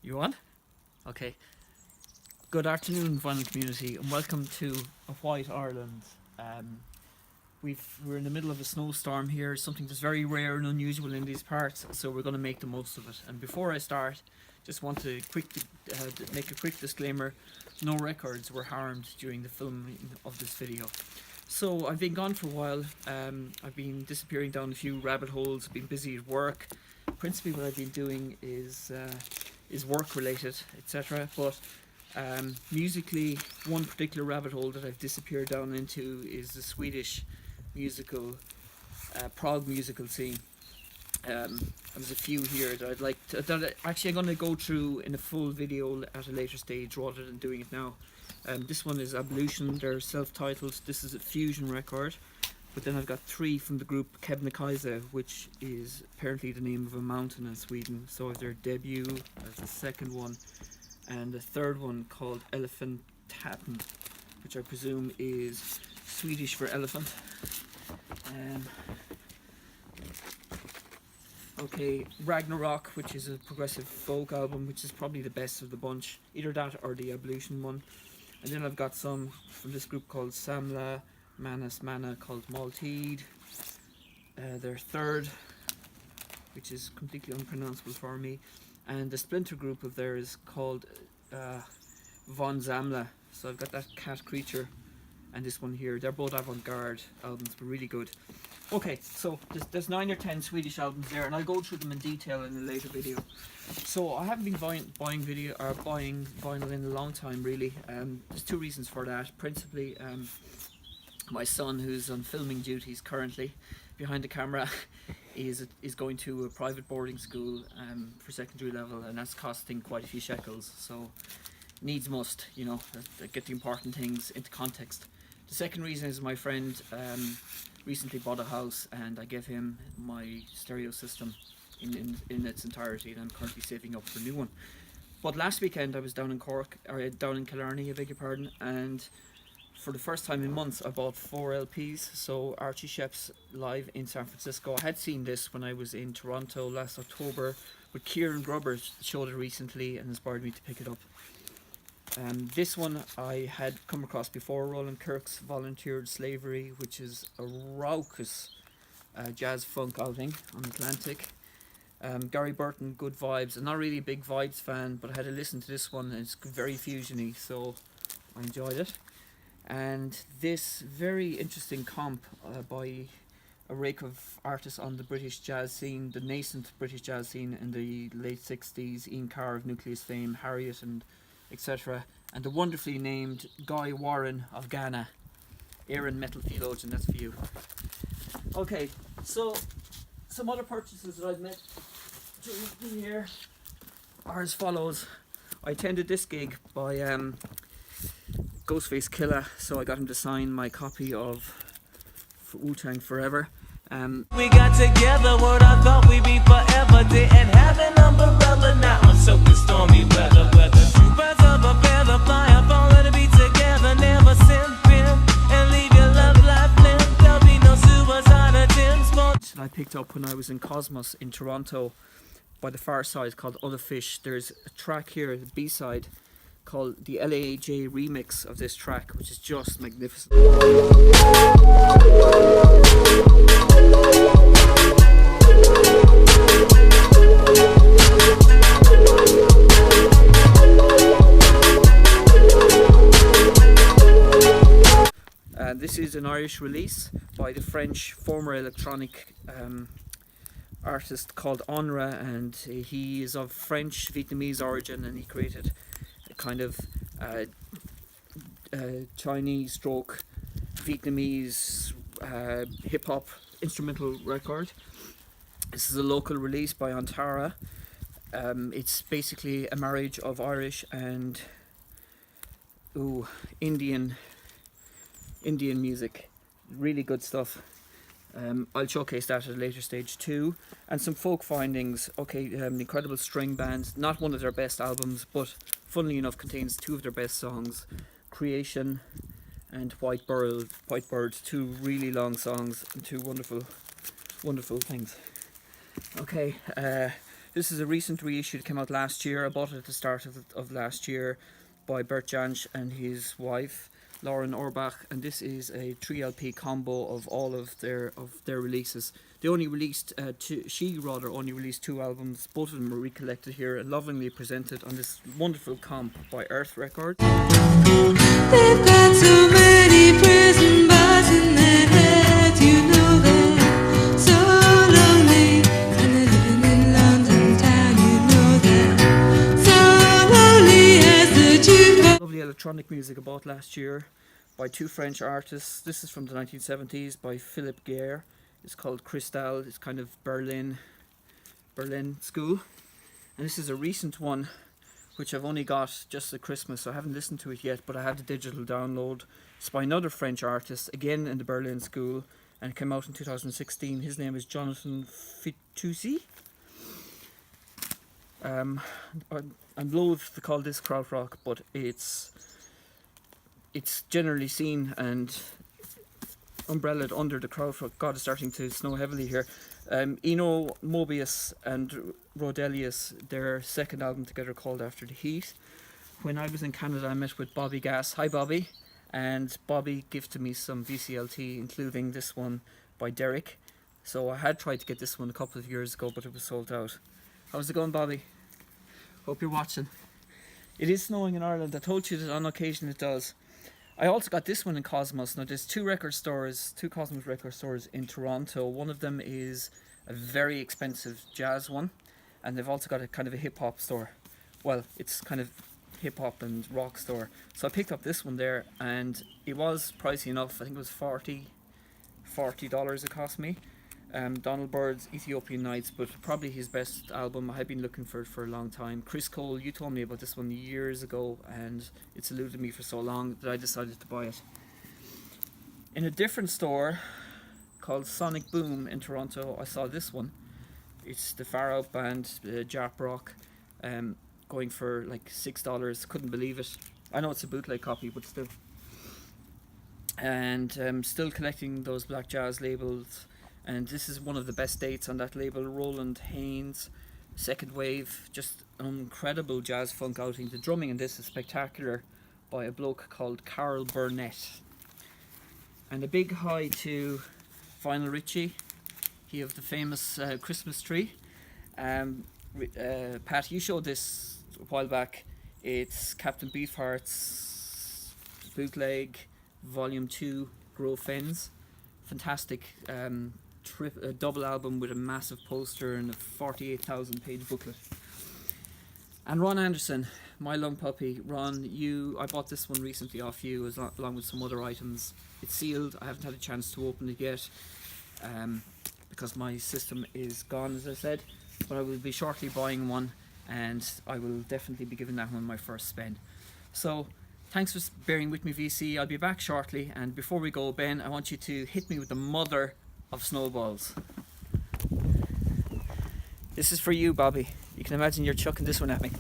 You on? Okay. Good afternoon, vinyl community, and welcome to a White Ireland. We're in the middle of a snowstorm here, something that's very rare and unusual in these parts, so we're going to make the most of it. And before I start, just want to make a quick disclaimer: no records were harmed during the filming of this video. So I've been gone for a while. I've been disappearing down a few rabbit holes. Been busy at work. Principally, what I've been doing is work related, etc. But musically, one particular rabbit hole that I've disappeared down into is the Swedish musical, prog musical scene. There's a few here that I'd like to, that actually I'm going to go through in a full video at a later stage rather than doing it now. This one is Evolution, they're self-titled. This is a fusion record. But then I've got three from the group Kebnekaise, which is apparently the name of a mountain in Sweden. So I have their debut as the second one, and the third one called Elefantaten, which I presume is Swedish for elephant. Okay, Ragnarok, which is a progressive folk album, which is probably the best of the bunch. Either that or the Evolution one. And then I've got some from this group called Samla Manus Mana called Maltide. Their third, which is completely unpronounceable for me. And the splinter group of theirs called Von Zamla. So I've got that cat creature and this one here. They're both avant-garde albums, but really good. Okay, so there's 9 or 10 Swedish albums there, and I'll go through them in detail in a later video. So I haven't been buying vinyl in a long time, really. There's two reasons for that. Principally, my son, who's on filming duties currently behind the camera, is going to a private boarding school for secondary level, and that's costing quite a few shekels. So needs must, you know, get the important things into context. The second reason is my friend recently bought a house, and I gave him my stereo system in its entirety, and I'm currently saving up for a new one. But last weekend I was down in Cork, or down in Killarney, I beg your pardon, and for the first time in months I bought 4 LPs. So Archie Shepp's live in San Francisco. I had seen this when I was in Toronto last October, but Kieran Grubber showed it recently and inspired me to pick it up. This one I had come across before, Roland Kirk's Volunteered Slavery, which is a raucous jazz funk outing on Atlantic. Gary Burton, Good Vibes. I'm not really a big Vibes fan, but I had to listen to this one, and it's very fusiony, so I enjoyed it. And this very interesting comp by a rake of artists on the British jazz scene, the nascent British jazz scene in the late 60s, Ian Carr of Nucleus fame, Harriet and etc. And the wonderfully named Guy Warren of Ghana. Aaron Metal Theologian, that's for you. Okay, so some other purchases that I've made during the year are as follows. I attended this gig by Ghostface Killer, so I got him to sign my copy of Wu-Tang Forever. We got together, word I thought we'd be forever. Didn't have an umbrella, now I'm soaking stormy weather. Two birds of a feather, fly up, all to be together. Never simping and leave your love life limp. There'll be no suicide attempts. That I picked up when I was in Cosmos in Toronto by the far side called Other Fish. There's a track here, the B-side, called the LAJ remix of this track, which is just magnificent. This is an Irish release by the French former electronic artist called Onra, and he is of French Vietnamese origin, and he created a kind of Chinese stroke Vietnamese hip hop instrumental record. This is a local release by Antara. It's basically a marriage of Irish and Indian music. Really good stuff. I'll showcase that at a later stage too. And some folk findings. Okay, the Incredible String Band, not one of their best albums, but funnily enough contains 2 of their best songs, Creation and White Bird, 2 really long songs and 2 wonderful things. Okay, This is a recent reissue that came out last year. I bought it at the start of last year by Bert Jansch and his wife Lauren Orbach, and this is a 3 LP combo of all of their releases. They only released only released 2 albums. Both of them were recollected here and lovingly presented on this wonderful comp by Earth Records. They've got so many prison bars in their head, you know they're so lonely, and they're living in London town, you know they're so lonely as the jukebox. Lovely electronic music I bought last year by 2 French artists. This is from the 1970s by Philippe Guerre. It's called Cristal. It's kind of Berlin school. And this is a recent one which I've only got just at Christmas, so I haven't listened to it yet, but I have the digital download. It's by another French artist, again in the Berlin school, and it came out in 2016. His name is Jonathan Fitoussi. I'm loath to call this krautrock, but it's generally seen and umbrellaed under the krautrock. God, it's starting to snow heavily here. Eno, Mobius and Rodelius, their second album together called After the Heat. When I was in Canada, I met with Bobby Gass. Hi Bobby. And Bobby gifted me some VCLT, including this one by Derek. So I had tried to get this one a couple of years ago, but it was sold out. How's it going, Bobby? Hope you're watching. It is snowing in Ireland. I told you that on occasion it does. I also got this one in Cosmos. Now there's 2 Cosmos record stores in Toronto. One of them is a very expensive jazz one, and they've also got a kind of a hip-hop store. Well, it's kind of hip-hop and rock store. So I picked up this one there, and it was pricey enough. I think it was $40 it cost me. Donald Byrd's Ethiopian Nights, but probably his best album. I had been looking for it for a long time. Chris Cole, you told me about this one years ago, and it's eluded me for so long that I decided to buy it. In a different store called Sonic Boom in Toronto, I saw this one. It's the Far Out band, Jap Rock, going for like $6. Couldn't believe it. I know it's a bootleg copy, but still. And still collecting those black jazz labels. And this is one of the best dates on that label, Roland Haynes, Second Wave, just an incredible jazz funk outing. The drumming in this is spectacular by a bloke called Carl Burnett. And a big hi to Vinyl Richie, he of the famous Christmas tree. Pat, you showed this a while back. It's Captain Beefheart's bootleg, Volume 2, Grow Fens. Fantastic a double album with a massive poster and a 48,000 page booklet. And Ron Anderson, my lung puppy. Ron, I bought this one recently off you along with some other items. It's sealed. I haven't had a chance to open it yet because my system is gone, as I said, but I will be shortly buying one, and I will definitely be giving that one my first spend. So thanks for bearing with me, VC. I'll be back shortly, and before we go, Ben, I want you to hit me with the mother of snowballs. This is for you, Bobby. You can imagine you're chucking this one at me.